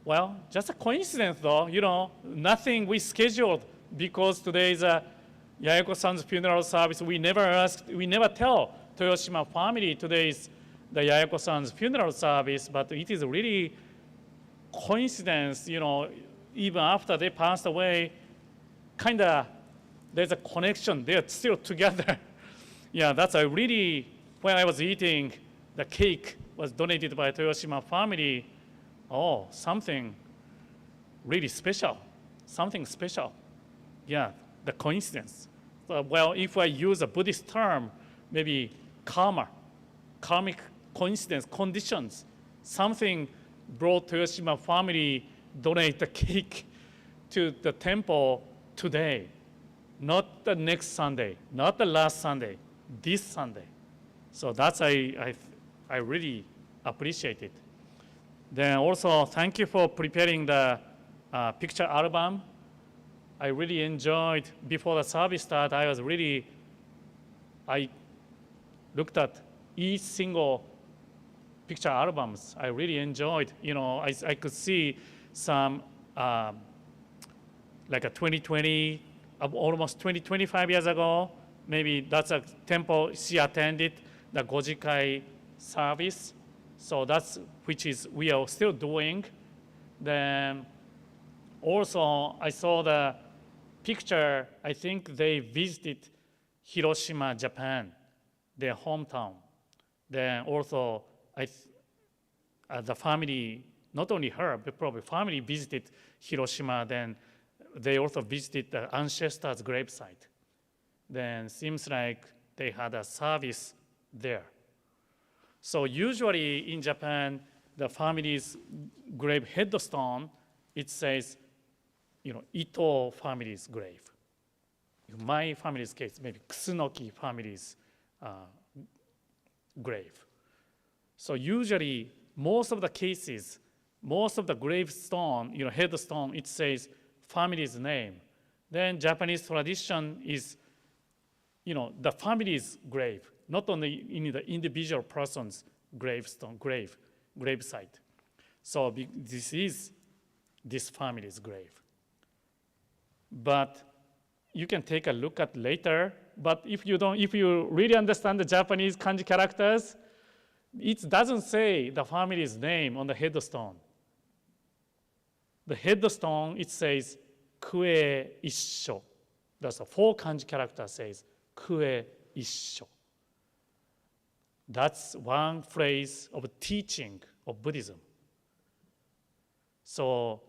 S2: well, just a coincidence though, nothing we scheduled because today is Yaeko-san's funeral service. We never tell Toyoshima family today is the Yaeko-san's funeral service, but it is really coincidence, even after they passed away, there's a connection, they're still together. Yeah, that's when I was eating, the cake was donated by Toyoshima family. Oh, something really special, something special. Yeah, the coincidence. Well, if I use a Buddhist term, maybe karmic coincidence, conditions, something brought Toyoshima family donate the cake to the temple today, not the next Sunday, not the last Sunday, this Sunday. So that's I really appreciate it. Then also thank you for preparing the picture album. I really enjoyed before the service start. I looked at each single picture albums. I really enjoyed. I could see some like a 2020, almost 25 years ago. Maybe that's a temple she attended the Gojikai service. So that's we are still doing. Then also I saw the picture. I think they visited Hiroshima, Japan, their hometown. Then also the family, not only her, but probably family visited Hiroshima. Then they also visited the ancestors' gravesite. Then seems like they had a service there. So usually in Japan, the family's grave headstone, it says, Ito family's grave. In my family's case, maybe Kusunoki family's grave. So usually, most of the cases, most of the gravestone, headstone, it says family's name. Then Japanese tradition is, the family's grave, not only in the individual person's gravesite. So this is this family's grave. But you can take a look at later. But if you really understand the Japanese kanji characters, it doesn't say the family's name on the headstone. The headstone, it says kue issho. That's a 4 kanji character says kue issho. That's one phrase of teaching of Buddhism. So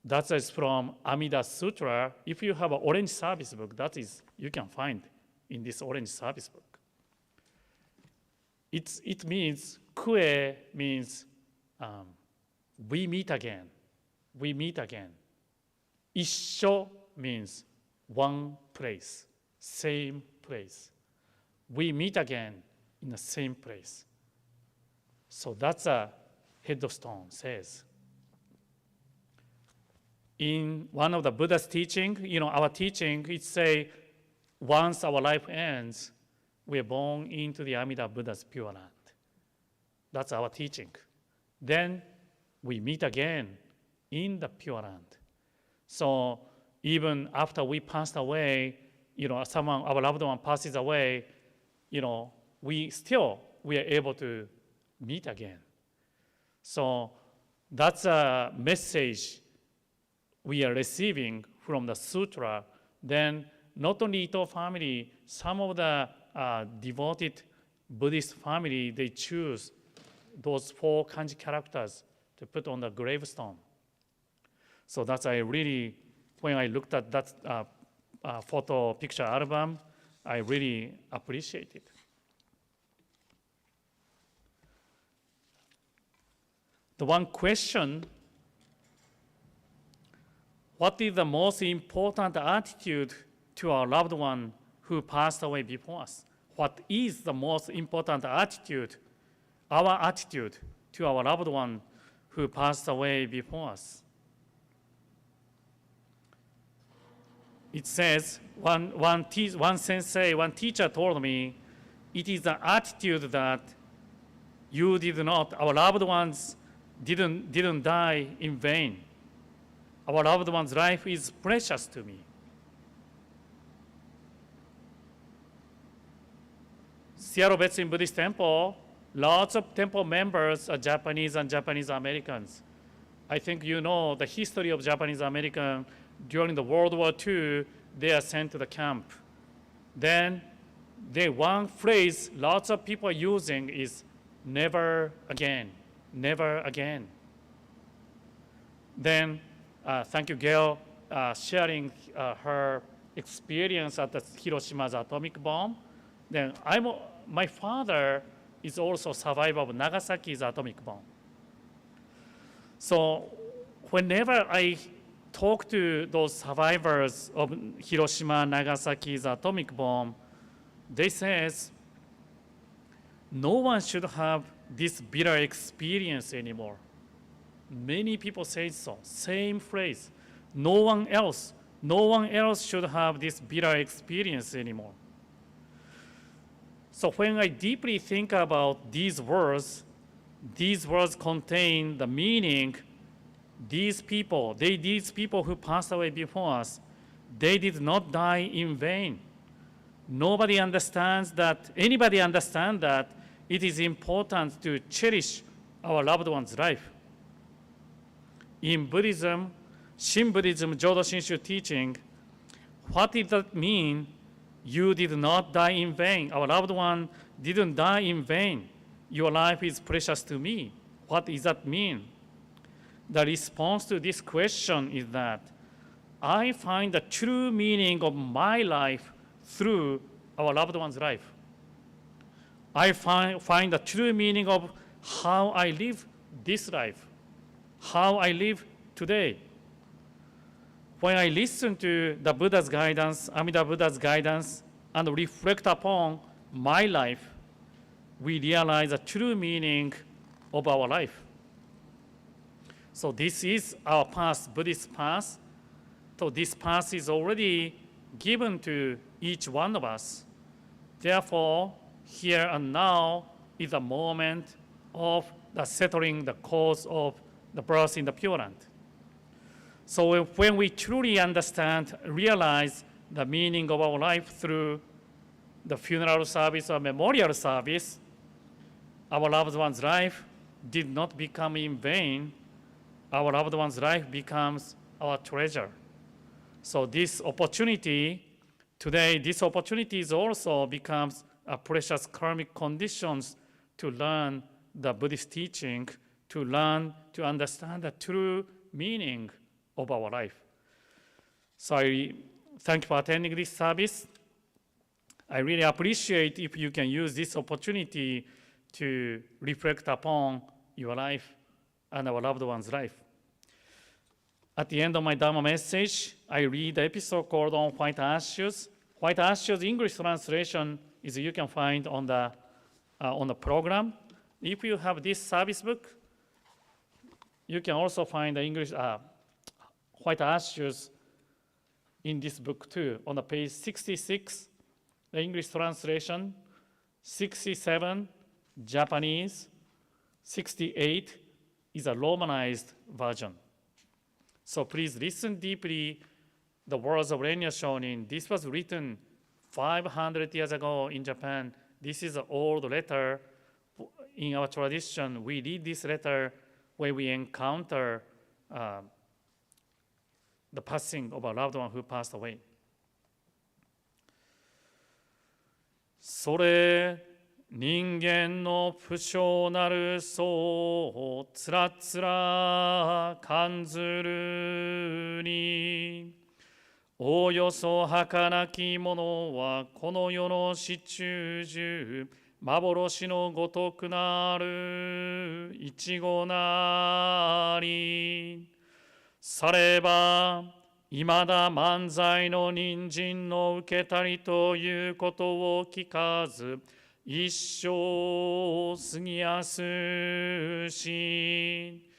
S2: that is from Amida Sutra. If you have an orange service book, you can find in this orange service book. It means, kue means we meet again. We meet again. Issho means one place, same place. We meet again in the same place. So that's a headstone says. In one of the Buddha's teaching, our teaching, it say, once our life ends, we are born into the Amida Buddha's pure land. That's our teaching. then we meet again in the Pure Land. So even after we passed away, someone, our loved one passes away, we are able to meet again. So that's a message we are receiving from the sutra. Then not only Ito family, some of the devoted Buddhist family, they choose those 4 kanji characters to put on the gravestone. So that's when I looked at that photo picture album, I really appreciate it. The one question, what is the most important attitude to our loved one who passed away before us? What is the most important attitude, our attitude to our loved one who passed away before us? It says, one teacher told me, it is the attitude that our loved ones didn't die in vain. Our loved one's life is precious to me. Seattle Bethlehem Buddhist Temple, lots of temple members are Japanese and Japanese Americans. I think you know the history of Japanese American. During the World War II, they are sent to the camp. Then one phrase lots of people are using is never again, never again. Then thank you, Gail, sharing her experience at the Hiroshima's atomic bomb. Then my father is also a survivor of Nagasaki's atomic bomb. So whenever I talk to those survivors of Hiroshima, Nagasaki's atomic bomb, they says, no one should have this bitter experience anymore. Many people say so, same phrase. No one else should have this bitter experience anymore. So when I deeply think about these words contain the meaning. These people who passed away before us, they did not die in vain. Anybody understands that it is important to cherish our loved one's life. In Buddhism, Shin Buddhism, Jodo Shinshu teaching, what does that mean? You did not die in vain. Our loved one didn't die in vain. Your life is precious to me. What does that mean? The response to this question is that I find the true meaning of my life through our loved one's life. I find the true meaning of how I live this life, how I live today. When I listen to the Buddha's guidance, Amida Buddha's guidance, and reflect upon my life, we realize the true meaning of our life. So this is our path, Buddhist path. So this path is already given to each one of us. Therefore, here and now is a moment of the settling the cause of the birth in the Pure Land. So when we truly understand, realize the meaning of our life through the funeral service or memorial service, our loved one's life did not become in vain. Our loved one's life becomes our treasure. So this opportunity is also becomes a precious karmic conditions to learn the Buddhist teaching, to learn to understand the true meaning of our life. So I thank you for attending this service. I really appreciate if you can use this opportunity to reflect upon your life and our loved one's life. At the end of my Dharma message, I read the episode called On White Ashes. White Ashes English translation is you can find on the program. If you have this service book, you can also find the English White Ashes in this book too. On the page 66, the English translation, 67, Japanese, 68, is a Romanized version. So please listen deeply the words of Renya Shonin. This was written 500 years ago in Japan. This is an old letter. In our tradition, we read this letter when we encounter the passing of a loved one who passed away. それ人間の不詳なる相をつらつら感ずるにおおよそ儚きものはこの世の始終中幻のごとくなるいちごなりさればいまだ漫才の人参の受けたりということを聞かず一生過ぎやすし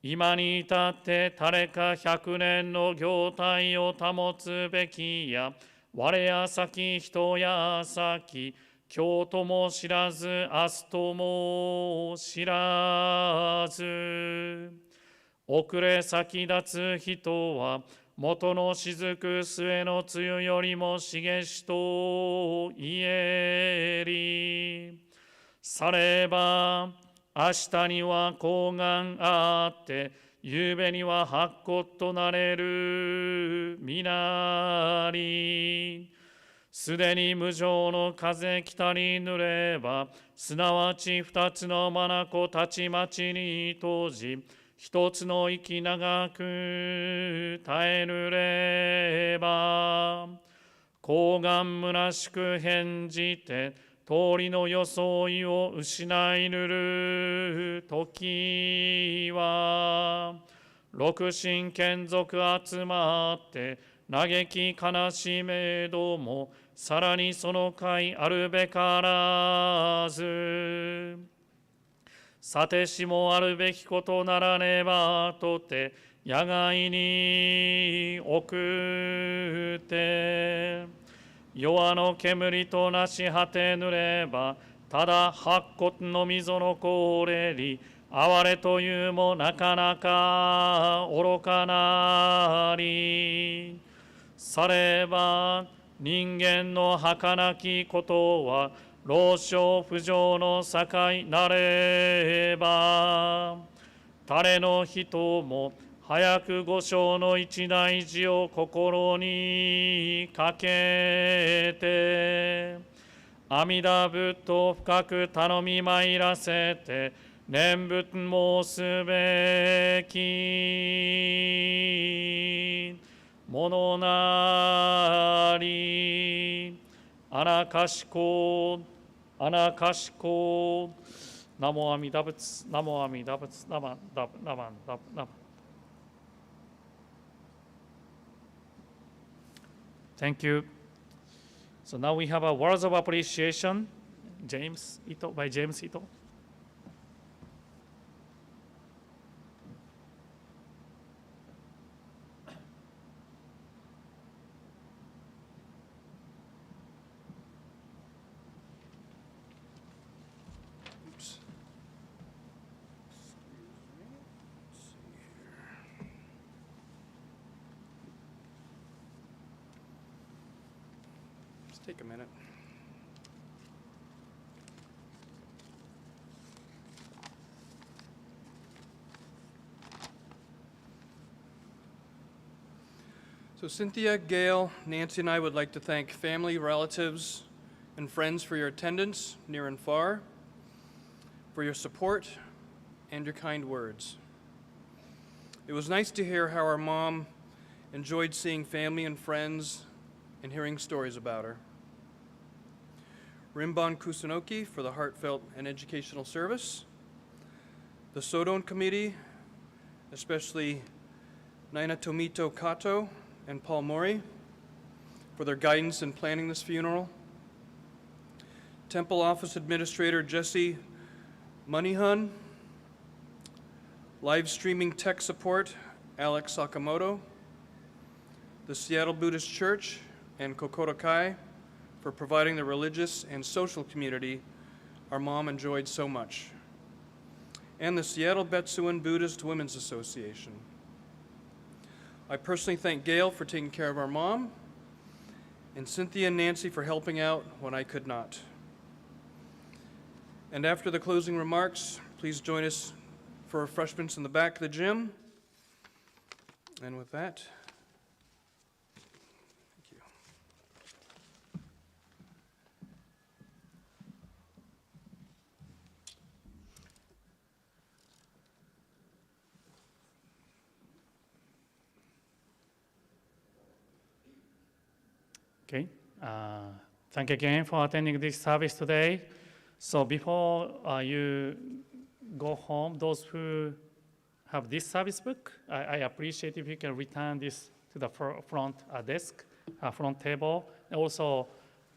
S2: 今に至って誰か100年の業態を保つべきや我や先人や先今日とも知らず明日とも知らず遅れ先立つ人は元の雫末の露よりも茂しと言えりされば明日には光眼あって夕べには白骨となれるみなりすでに無常の風来たり濡ればすなわち二つの眼たちまちに閉じ一つの息長く耐えぬれば光眼虚しく返じて通りの装いを失いぬる時は六神眷属集まって嘆き悲しめどもさらにその会あるべからずさてしもあるべきことならねばとて野外に送って弱の煙となし果てぬればただ白骨の溝のこれり哀れというもなかなか愚かなりされば人間の儚きことは老少不浄の境なれば誰の人も早く五章の一大事を心にかけて阿弥陀仏を深く頼み参らせて念仏申すべきものなりあなかしこあなかしこナモ阿弥陀仏ナモ阿弥陀仏ナマダブナマダブナマ Thank you. So now we have a words of appreciation, James Ito, by James Ito.
S4: Oops. Let's take a minute. So Cynthia, Gail, Nancy, and I would like to thank family, relatives, and friends for your attendance, near and far, for your support and your kind words. It was nice to hear how our mom enjoyed seeing family and friends and hearing stories about her. Rimban Kusunoki for the heartfelt and educational service. The Sodon Committee, especially Naina Tomito Kato and Paul Mori, for their guidance in planning this funeral. Temple Office Administrator Jesse Moneyhun. Live streaming tech support, Alex Sakamoto. The Seattle Buddhist Church and Kokoro Kai for providing the religious and social community our mom enjoyed so much. and the Seattle Betsuan Buddhist Women's Association. I personally thank Gail for taking care of our mom, and Cynthia and Nancy for helping out when I could not. And after the closing remarks, please join us for refreshments in the back of the gym. And with that, thank you.
S2: Okay. Thank you again for attending this service today. So before you go home, those who have this service book, I appreciate if you can return this to the front desk, front table. And also,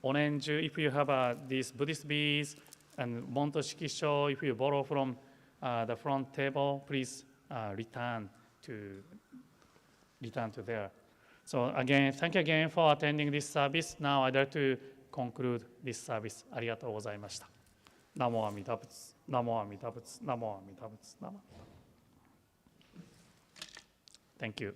S2: orange, if you have these Buddhist beads, and Monto Shikisho, if you borrow from the front table, please return to there. So again, thank you again for attending this service. Now I'd like to conclude this service. ありがとうございました。ナモアミダ仏、ナモアミダ仏、ナモアミダ仏、ナモ。Thank you.